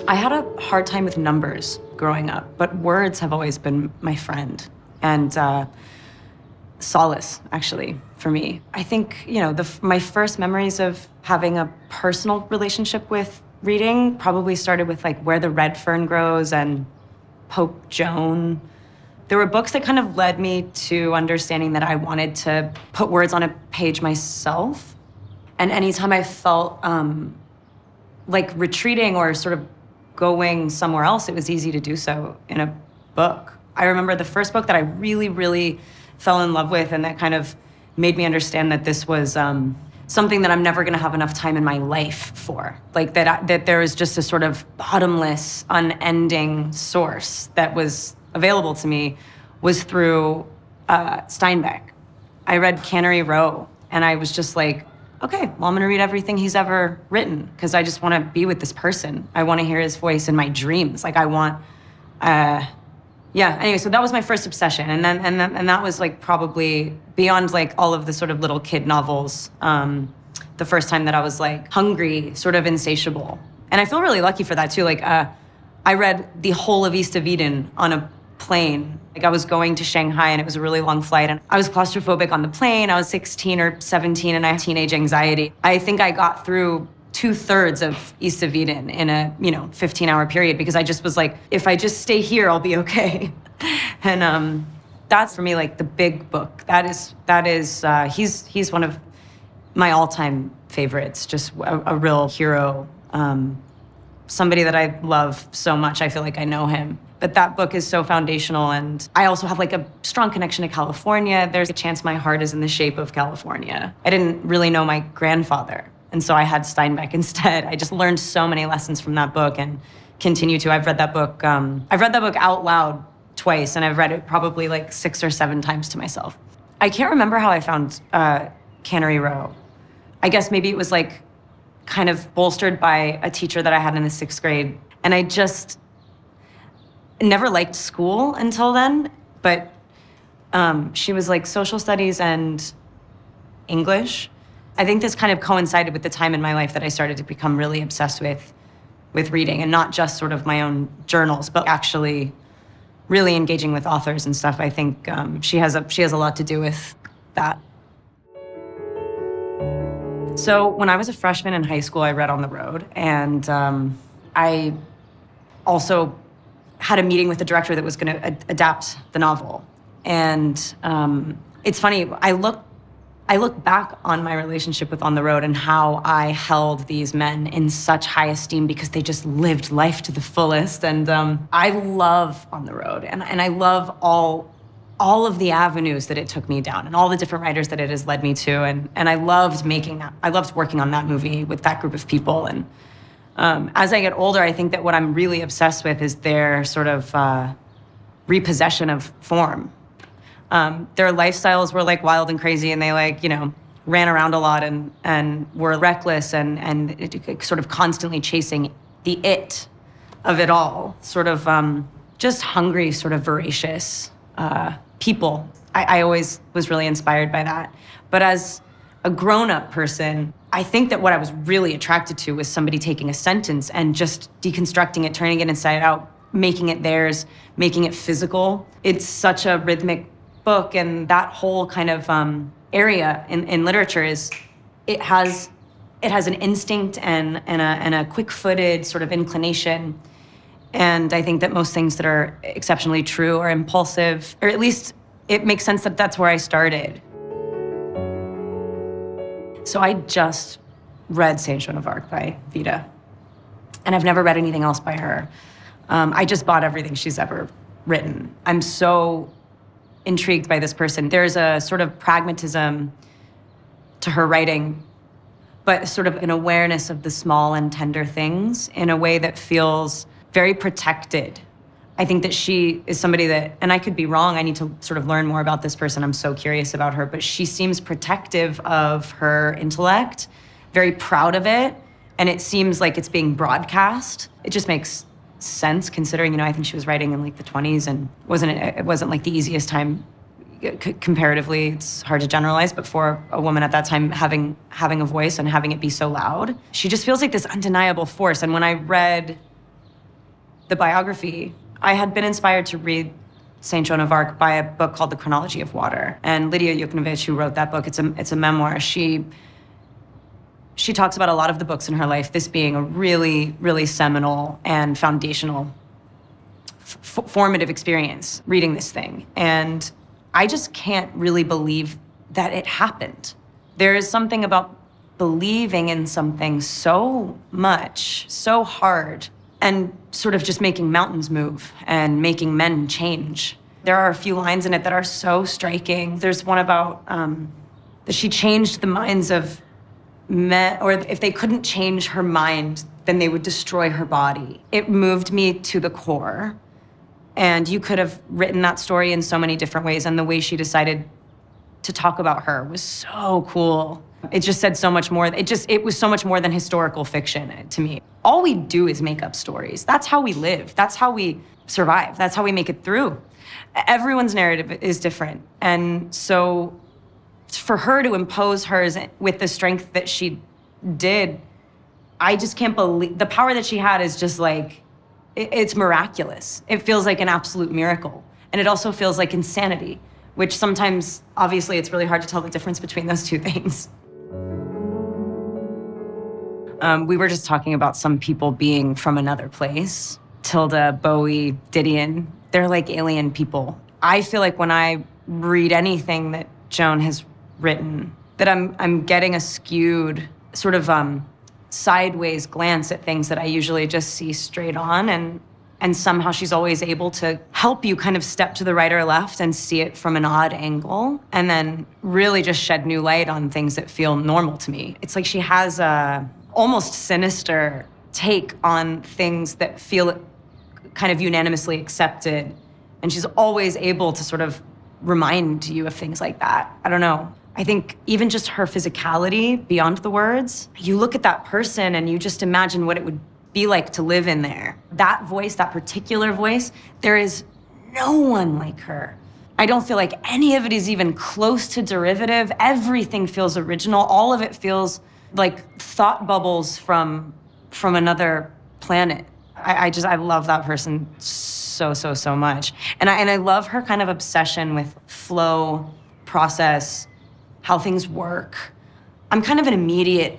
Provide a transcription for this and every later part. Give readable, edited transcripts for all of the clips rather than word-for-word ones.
I had a hard time with numbers growing up, but words have always been my friend and solace, actually, for me. I think, my first memories of having a personal relationship with reading probably started with like Where the Red Fern Grows and Pope Joan. There were books that kind of led me to understanding that I wanted to put words on a page myself. And anytime I felt like retreating or sort of going somewhere else, it was easy to do so in a book. I remember the first book that I really, really fell in love with and that kind of made me understand that this was something that I'm never gonna have enough time in my life for. Like that there is just a sort of bottomless, unending source that was available to me was through Steinbeck. I read Cannery Row and I was just like, okay, well, I'm gonna read everything he's ever written because I just wanna be with this person. I wanna hear his voice in my dreams. Like I want, anyway, so that was my first obsession. And that was like probably beyond like all of the sort of little kid novels, the first time that I was like hungry, sort of insatiable. And I feel really lucky for that too. Like I read the whole of East of Eden on a plane. Like I was going to Shanghai and it was a really long flight and I was claustrophobic on the plane. I was 16 or 17 and I had teenage anxiety. I think I got through 2/3 of East of Eden in a 15-hour period because I just was like, if I just stay here, I'll be okay. And that's for me like the big book. That is he's one of my all-time favorites. Just a real hero. Somebody that I love so much. I feel like I know him. But that book is so foundational, and I also have like a strong connection to California. There's a chance my heart is in the shape of California. I didn't really know my grandfather, and so I had Steinbeck instead. I just learned so many lessons from that book and continue to. I've read that book out loud twice, and I've read it probably like 6 or 7 times to myself. I can't remember how I found Cannery Row. I guess maybe it was like kind of bolstered by a teacher that I had in the 6th grade, and I just never liked school until then, but she was like social studies and English. I think this kind of coincided with the time in my life that I started to become really obsessed with reading, and not just sort of my own journals, but actually really engaging with authors and stuff. I think she has a lot to do with that. So when I was a freshman in high school, I read On the Road, and I also had a meeting with the director that was going to adapt the novel. And it's funny, I look back on my relationship with On the Road and how I held these men in such high esteem because they just lived life to the fullest. And I love On the Road, and I love all of the avenues that it took me down and all the different writers that it has led me to. And I loved making that. I loved working on that movie with that group of people. And as I get older, I think that what I'm really obsessed with is their sort of repossession of form. Their lifestyles were like wild and crazy, and they ran around a lot and were reckless and sort of constantly chasing the it of it all. Sort of just hungry, sort of voracious people. I always was really inspired by that. But as a grown-up person, I think that what I was really attracted to was somebody taking a sentence and just deconstructing it, turning it inside out, making it theirs, making it physical. It's such a rhythmic book, and that whole kind of area in literature is, it has an instinct and a quick-footed sort of inclination. And I think that most things that are exceptionally true are impulsive, or at least it makes sense that that's where I started. So I just read Saint Joan of Arc by Vida, and I've never read anything else by her. I just bought everything she's ever written. I'm so intrigued by this person. There's a sort of pragmatism to her writing, but sort of an awareness of the small and tender things in a way that feels very protected. I think that she is somebody that, and I could be wrong, I need to sort of learn more about this person. I'm so curious about her, but she seems protective of her intellect, very proud of it, and it seems like it's being broadcast. It just makes sense considering, I think she was writing in like the 20s, and it wasn't like the easiest time comparatively. It's hard to generalize, but for a woman at that time having a voice and having it be so loud, she just feels like this undeniable force. And when I read the biography, I had been inspired to read Saint Joan of Arc by a book called The Chronology of Water. And Lydia Yuknovich, who wrote that book, it's a memoir. She talks about a lot of the books in her life, this being a really, really seminal and foundational, formative experience, reading this thing. And I just can't really believe that it happened. There is something about believing in something so much, so hard, and sort of just making mountains move and making men change. There are a few lines in it that are so striking. There's one about that she changed the minds of men, or if they couldn't change her mind, then they would destroy her body. It moved me to the core. And you could have written that story in so many different ways, and the way she decided to talk about her was so cool. It just said so much more. It was so much more than historical fiction to me. All we do is make up stories. That's how we live. That's how we survive. That's how we make it through. Everyone's narrative is different. And so for her to impose hers with the strength that she did, I just can't believe the power that she had is just like, it's miraculous. It feels like an absolute miracle. And it also feels like insanity, which sometimes, obviously, it's really hard to tell the difference between those two things. We were just talking about some people being from another place. Tilda, Bowie, Didion, they're like alien people. I feel like when I read anything that Joan has written, that I'm getting a skewed sort of sideways glance at things that I usually just see straight on, and somehow she's always able to help you kind of step to the right or left and see it from an odd angle, and then really just shed new light on things that feel normal to me. It's like she has a almost sinister take on things that feel kind of unanimously accepted, and she's always able to sort of remind you of things like that. I don't know. I think even just her physicality beyond the words, you look at that person and you just imagine what it would be like to live in there. That voice, that particular voice, there is no one like her. I don't feel like any of it is even close to derivative. Everything feels original. All of it feels like thought bubbles from another planet. I love that person so much. And I love her kind of obsession with flow, process, how things work. I'm kind of an immediate,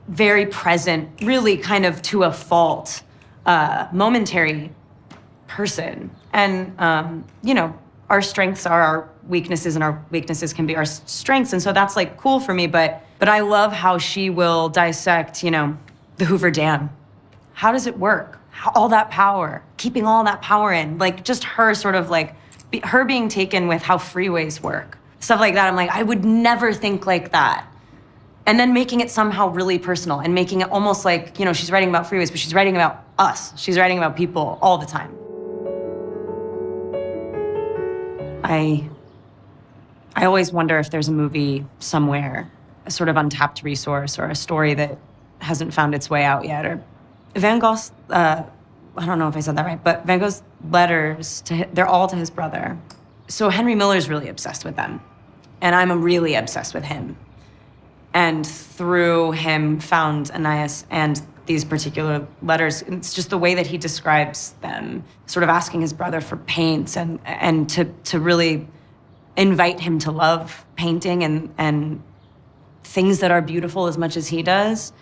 very present, really kind of to a fault, momentary person. And, you know, our strengths are our weaknesses, and our weaknesses can be our strengths. And so that's like cool for me, but I love how she will dissect, you know, the Hoover Dam. How does it work? All that power, keeping all that power in, like just her sort of like, her being taken with how freeways work. Stuff like that, I'm like, I would never think like that. And then making it somehow really personal and making it almost like, you know, she's writing about freeways, but she's writing about us. She's writing about people all the time. I always wonder if there's a movie somewhere, a sort of untapped resource or a story that hasn't found its way out yet. Or Van Gogh's, I don't know if I said that right, but Van Gogh's letters, they're all to his brother. So Henry Miller's really obsessed with them. And I'm really obsessed with him. And through him found Anais and these particular letters. It's just the way that he describes them, sort of asking his brother for paints and to really invite him to love painting and things that are beautiful as much as he does,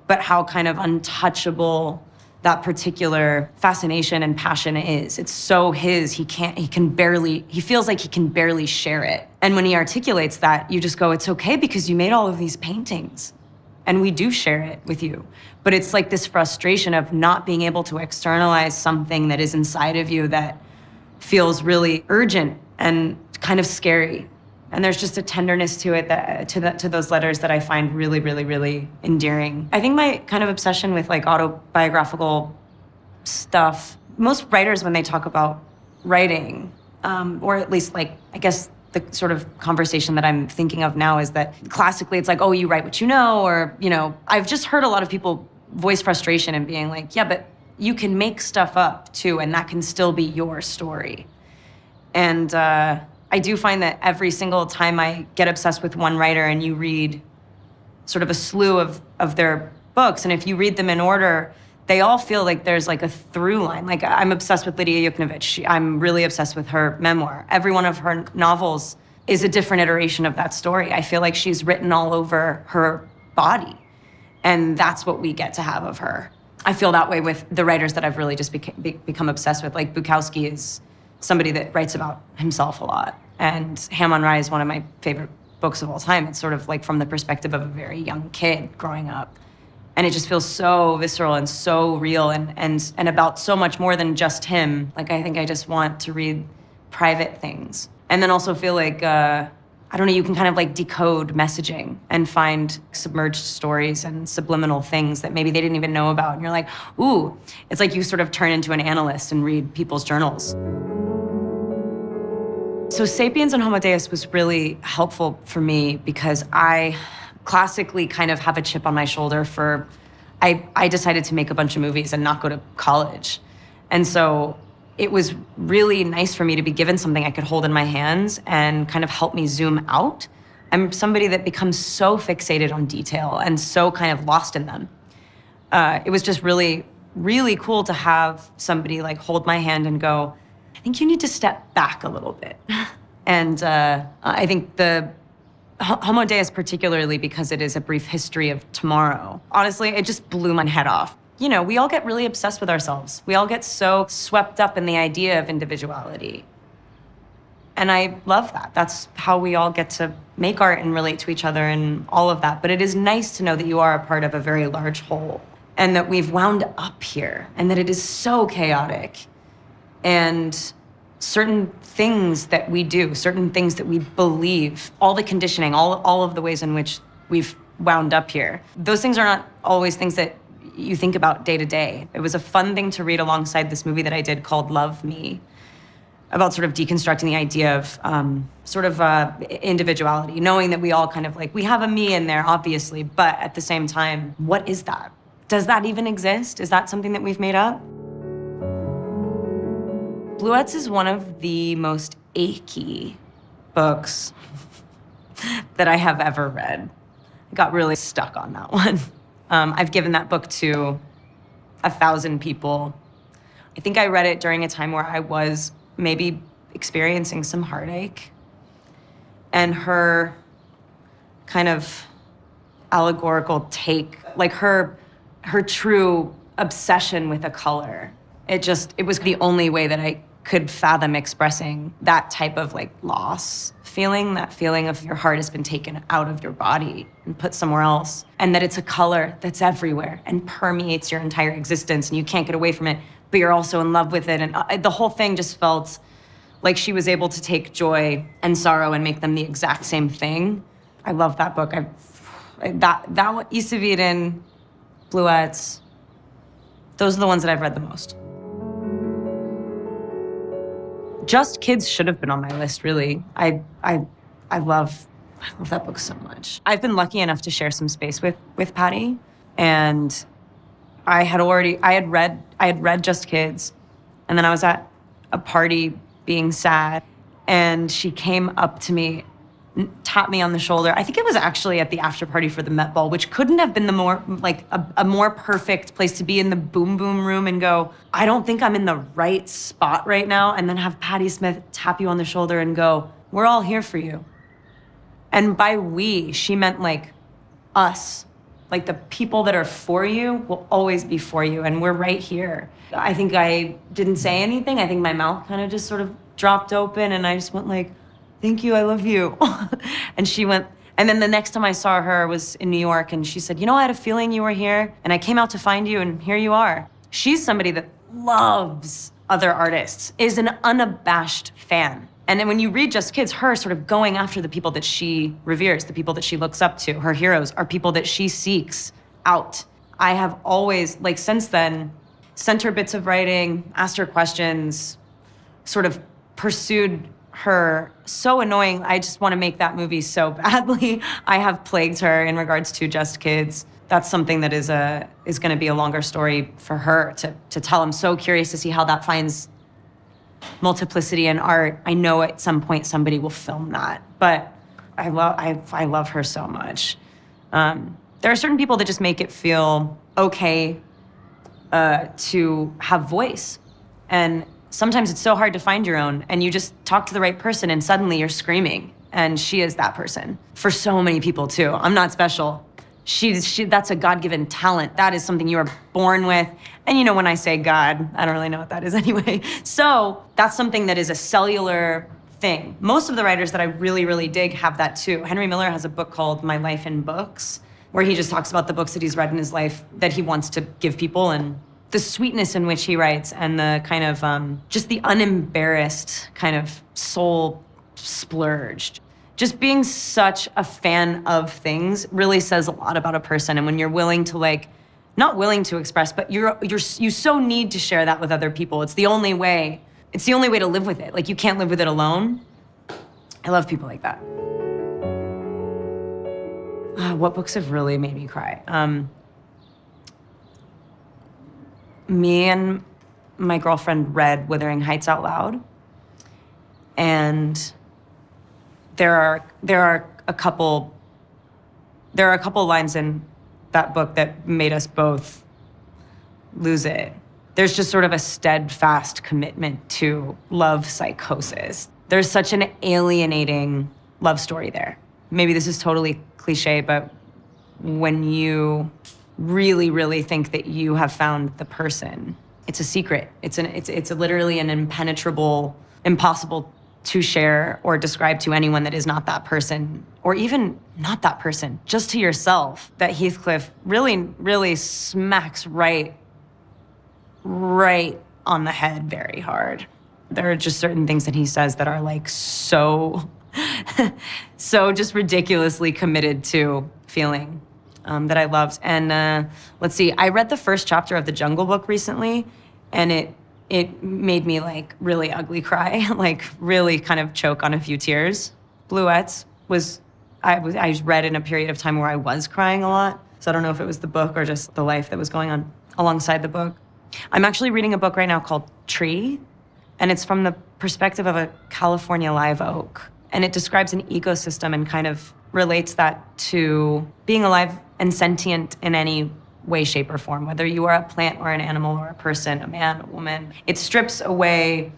but how kind of untouchable that particular fascination and passion is. It's so his, he feels like he can barely share it. And when he articulates that, you just go, it's okay because you made all of these paintings and we do share it with you. But it's like this frustration of not being able to externalize something that is inside of you that feels really urgent and kind of scary. And there's just a tenderness to it, to those letters that I find really, really, really endearing. I think my kind of obsession with like autobiographical stuff, most writers when they talk about writing, or at least like, I guess the sort of conversation that I'm thinking of now is that classically it's like, oh, you write what you know, or, you know, I've just heard a lot of people voice frustration and being like, yeah, but you can make stuff up too, and that can still be your story. And, I do find that every single time I get obsessed with one writer and you read sort of a slew of their books, and if you read them in order, they all feel like there's like a through line. Like I'm obsessed with Lydia Yuknavitch. I'm really obsessed with her memoir. Every one of her novels is a different iteration of that story. I feel like she's written all over her body. And that's what we get to have of her. I feel that way with the writers that I've really just become obsessed with. Like Bukowski is somebody that writes about himself a lot. And Ham on Rye is one of my favorite books of all time. It's sort of like from the perspective of a very young kid growing up. And it just feels so visceral and so real and about so much more than just him. Like, I think I just want to read private things. And then also feel like, I don't know, you can kind of like decode messaging and find submerged stories and subliminal things that maybe they didn't even know about. And you're like, ooh, it's like you sort of turn into an analyst and read people's journals. So Sapiens and Homo Deus was really helpful for me because I classically kind of have a chip on my shoulder for, I decided to make a bunch of movies and not go to college. And so it was really nice for me to be given something I could hold in my hands and kind of help me zoom out. I'm somebody that becomes so fixated on detail and so kind of lost in them. It was just really, really cool to have somebody like hold my hand and go, I think you need to step back a little bit. And I think the Homo Deus particularly because it is a brief history of tomorrow. Honestly, it just blew my head off. You know, we all get really obsessed with ourselves. We all get so swept up in the idea of individuality. And I love that. That's how we all get to make art and relate to each other and all of that. But it is nice to know that you are a part of a very large whole and that we've wound up here and that it is so chaotic. And certain things that we do, certain things that we believe, all the conditioning, all of the ways in which we've wound up here, those things are not always things that you think about day to day. It was a fun thing to read alongside this movie that I did called Love Me, about sort of deconstructing the idea of individuality, knowing that we all kind of like, we have a me in there, obviously, but at the same time, what is that? Does that even exist? Is that something that we've made up? Bluets is one of the most achy books that I have ever read. I got really stuck on that one. I've given that book to 1,000 people. I think I read it during a time where I was maybe experiencing some heartache. And her kind of allegorical take, like her true obsession with a color, it was the only way that I could fathom expressing that type of like loss feeling, that feeling of your heart has been taken out of your body and put somewhere else, and that it's a color that's everywhere and permeates your entire existence and you can't get away from it, but you're also in love with it. And the whole thing just felt like she was able to take joy and sorrow and make them the exact same thing. I love that book. That one, Isaviden, Bluets, those are the ones that I've read the most. Just Kids should have been on my list, really. I love that book so much. I've been lucky enough to share some space with Patty, and I had read Just Kids, and then I was at a party being sad, and she came up to me, tapped me on the shoulder. I think it was actually at the after party for the Met Ball, which couldn't have been the more like a more perfect place to be in the boom boom room and go, I don't think I'm in the right spot right now. And then have Patti Smith tap you on the shoulder and go, we're all here for you. And by we, she meant like us, like the people that are for you will always be for you. And we're right here. I think I didn't say anything. I think my mouth kind of just sort of dropped open and I just went like, thank you, I love you. And she went, and then the next time I saw her was in New York and she said, you know, I had a feeling you were here and I came out to find you and here you are. She's somebody that loves other artists, is an unabashed fan. And then when you read Just Kids, her sort of going after the people that she reveres, the people that she looks up to, her heroes are people that she seeks out. I have always, like since then, sent her bits of writing, asked her questions, sort of pursued her. So annoying. I just want to make that movie so badly. I have plagued her in regards to Just Kids. That's something that is going to be a longer story for her to tell. I'm so curious to see how that finds multiplicity in art. I know at some point somebody will film that, but I love her so much. There are certain people that just make it feel okay to have voice. And sometimes it's so hard to find your own, and you just talk to the right person and suddenly you're screaming, and she is that person. For so many people too. I'm not special. That's a God-given talent. That is something you are born with. And you know, when I say God, I don't really know what that is anyway. So that's something that is a cellular thing. Most of the writers that I really, really dig have that too. Henry Miller has a book called My Life in Books, where he just talks about the books that he's read in his life that he wants to give people, and the sweetness in which he writes, and the kind of just the unembarrassed kind of soul splurged. Just being such a fan of things really says a lot about a person. And when you're willing to, like, not willing to express, but you so need to share that with other people. It's the only way. It's the only way to live with it. Like, you can't live with it alone. I love people like that. What books have really made me cry? Me and my girlfriend read Wuthering Heights out loud, and there are a couple lines in that book that made us both lose it. There's just sort of a steadfast commitment to love psychosis. There's such an alienating love story there. Maybe this is totally cliche, but when you really, really think that you have found the person, it's a secret. It's literally an impenetrable, impossible to share or describe to anyone that is not that person, or even not that person, just to yourself. That Heathcliff really, really smacks right on the head very hard. There are just certain things that he says that are like so just ridiculously committed to feeling that I loved. And let's see, I read the first chapter of The Jungle Book recently, and it made me like really ugly cry, like really kind of choke on a few tears. Bluets I read in a period of time where I was crying a lot. So I don't know if it was the book or just the life that was going on alongside the book. I'm actually reading a book right now called Tree, and it's from the perspective of a California live oak. And it describes an ecosystem and kind of relates that to being alive and sentient in any way, shape, or form, whether you are a plant or an animal or a person, a man, a woman. It strips away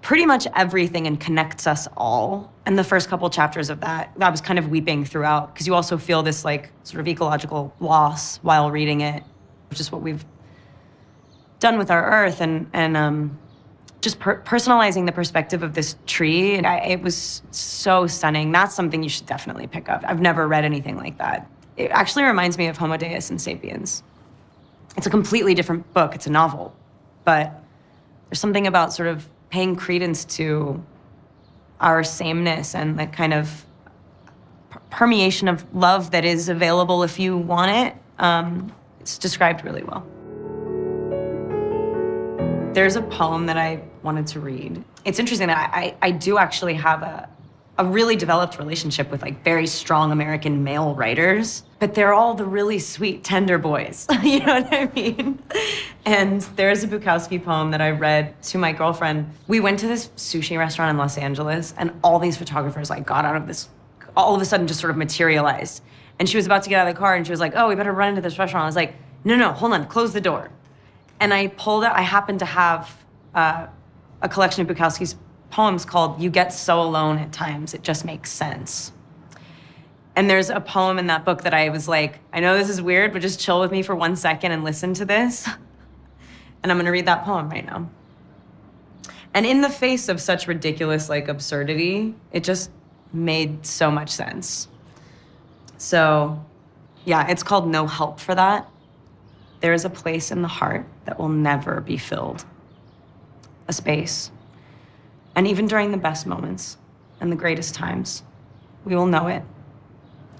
pretty much everything and connects us all. And the first couple chapters of that, I was kind of weeping throughout, because you also feel this like sort of ecological loss while reading it, which is what we've done with our earth, and just personalizing the perspective of this tree. And it was so stunning. That's something you should definitely pick up. I've never read anything like that. It actually reminds me of Homo Deus and Sapiens. It's a completely different book. It's a novel. But there's something about sort of paying credence to our sameness and the kind of permeation of love that is available if you want it. It's described really well. There's a poem that I wanted to read. It's interesting that I do actually have a really developed relationship with like very strong American male writers, but they're all the really sweet, tender boys. You know what I mean? And there's a Bukowski poem that I read to my girlfriend. We went to this sushi restaurant in Los Angeles, and all these photographers like got out of this, all of a sudden just sort of materialized. And she was about to get out of the car, and she was like, "Oh, we better run into this restaurant." I was like, no, hold on, close the door. And I pulled out, I happened to have a collection of Bukowski's poems called You Get So Alone at Times, It Just Makes Sense. And there's a poem in that book that I was like, I know this is weird, but just chill with me for 1 second and listen to this. And I'm gonna read that poem right now. And in the face of such ridiculous like absurdity, it just made so much sense. So yeah, it's called No Help for That. There is a place in the heart that will never be filled. A space. And even during the best moments and the greatest times, we will know it.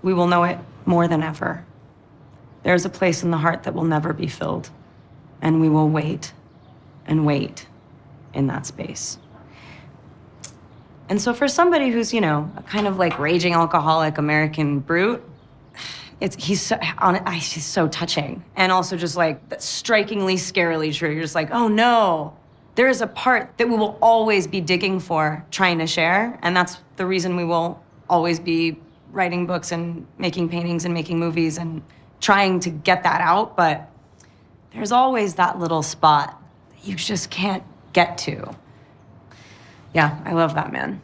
We will know it more than ever. There is a place in the heart that will never be filled. And we will wait and wait in that space. And so for somebody who's, you know, a kind of like raging alcoholic American brute, he's so touching. And also just like strikingly, scarily true. You're just like, oh no, there is a part that we will always be digging for, trying to share. And that's the reason we will always be writing books and making paintings and making movies and trying to get that out. But there's always that little spot that you just can't get to. Yeah, I love that man.